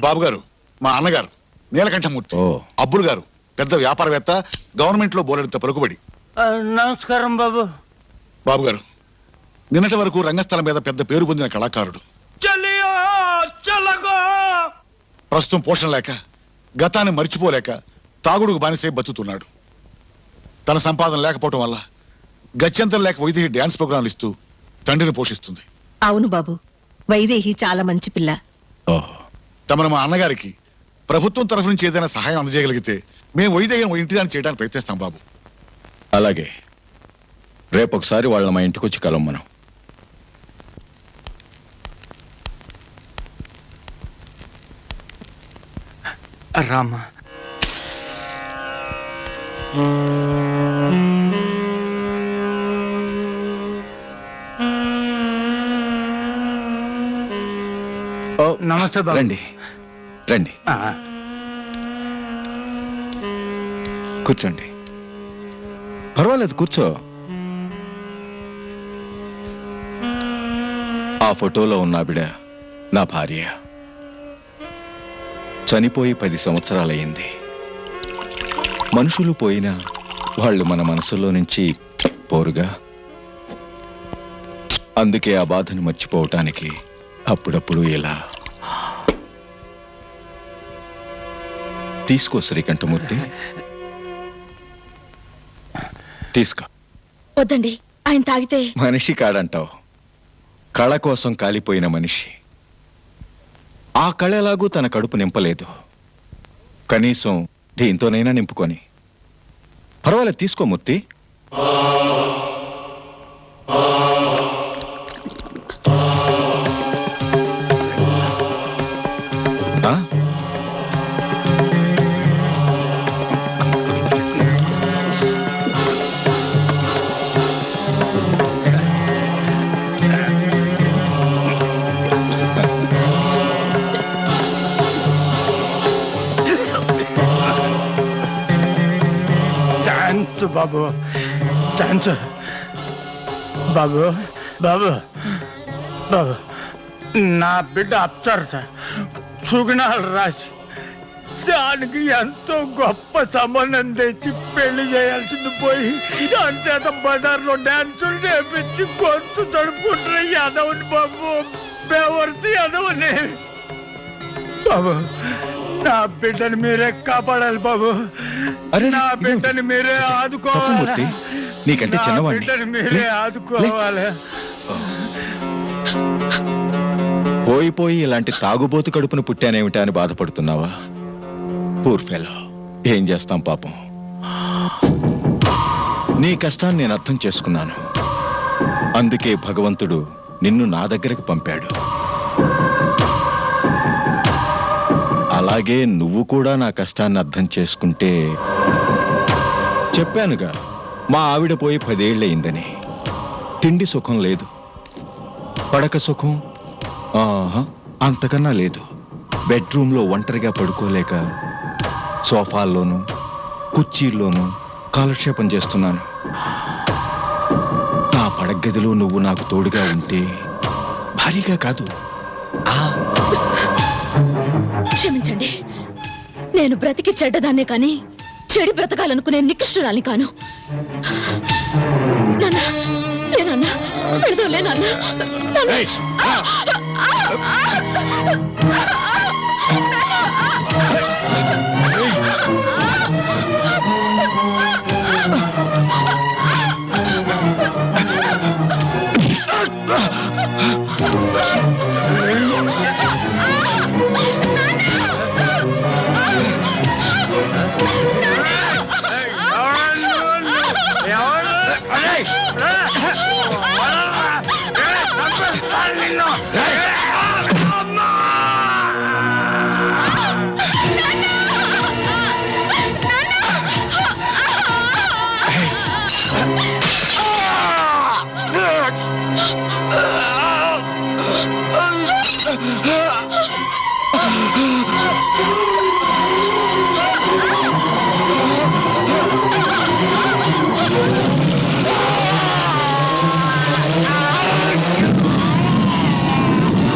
బాబు గారు మా అన్నగారు నీలకంఠమూర్తి. అబ్బులు గారు పెద్ద వ్యాపారవేత్త, గవర్నమెంట్ లో బోలెడంత పలుకుబడి. నమస్కారం బాబు. బాబు గారు నిన్నటి వరకు రంగస్థలం మీద పెద్ద పేరు పొందిన కళాకారుడు. ప్రస్తుతం పోషణ లేక, గతాన్ని మర్చిపోలేక తాగుడుకు బానిసై బతుకుతున్నాడు. తన సంపాదన లేకపోవటం వల్ల గత్యంతరం లేక వైదేహి డ్యాన్స్ ప్రోగ్రాంలు ఇస్తూ తండ్రిని పోషిస్తుంది. అవును బాబు, వైదేహి చాలా మంచి పిల్ల. తమను మా అన్నగారికి ప్రభుత్వం తరఫు నుంచి ఏదైనా సహాయం అందజేయగలిగితే మేము వైదేహిని ఇంటిదాన్ని చేయడానికి ప్రయత్నిస్తాం బాబు. అలాగే రేపొకసారి వాళ్ళ మా ఇంటికి వచ్చి కలం మనం. రామా, నమస్తే బాబు. రండి రండి, కూర్చోండి. పర్వాలేదు, కూర్చో. ఆ ఫోటోలో ఉన్న ఆవిడ నా భార్య. చనిపోయి 10 సంవత్సరాలయ్యింది. మనుషులు పోయినా వాళ్ళు మన మనసులో నుంచి పోరుగా. అందుకే ఆ బాధను మర్చిపోవటానికి అప్పుడప్పుడు ఇలా. తీసుకో శ్రీకంఠమూర్తి, తీసుకో. వద్దండి, ఆయన తాగితే. మనిషి కాడంటావు, కళ కోసం కాలిపోయిన మనిషి. ఆ కళ ఎలాగూ తన కడుపు నింపలేదు, కనీసం దీంతోనైనా నింపుకొని. పర్వాలేదు, తీసుకో మూర్తి. బాబు ఛాన్స్. బాబు బాబు బాబు, నా బిడ్డ అప్సరస సుగుణాలు రాసి దానికి ఎంతో గొప్ప సంబంధం తెచ్చి పెళ్లి చేయాల్సింది పోయి దాని చేత బజార్లో డాన్సులు నేర్పించి గొంతు తడుపుకుంటున్న యాదవుని బాబు, బేవర్సి యాదవుని. బాబు, నా బిడ్డని మీరే కాపాడాలి బాబు. నా బిడ్డని మీరే ఆదుకోవాలి. నీకంటే చిన్నవాడిని, బిడ్డని మీరే ఆదుకోవాలి. పోయి ఇలాంటి తాగుబోతు కడుపును పుట్టానేమిటా అని బాధపడుతున్నావా? Poor fellow. ఏం చేస్తాం పాపం. నీ కష్టాన్ని నేను అర్థం చేసుకున్నాను. అందుకే భగవంతుడు నిన్ను నా దగ్గరకు పంపాడు. అలాగే నువ్వు కూడా నా కష్టాన్ని అర్థం చేసుకుంటే. చెప్పానుగా, మా ఆవిడ పోయి 10 ఏళ్ళయిందని. తిండి సుఖం లేదు, పడక సుఖం అంతకన్నా లేదు. బెడ్రూమ్లో ఒంటరిగా పడుకోలేక సోఫాల్లోనూ కుర్చీల్లోనూ కాలక్షేపం చేస్తున్నాను. నా పడగదిలో నువ్వు నాకు తోడుగా ఉంటే, భారీగా కాదు. క్షమించండి, నేను బ్రతికి చెడ్డదాన్నే కానీ చెడి బ్రతకాలనుకునే నికృష్టురాలిని కాను. నాన్న, పెడదాంలే నాన్న.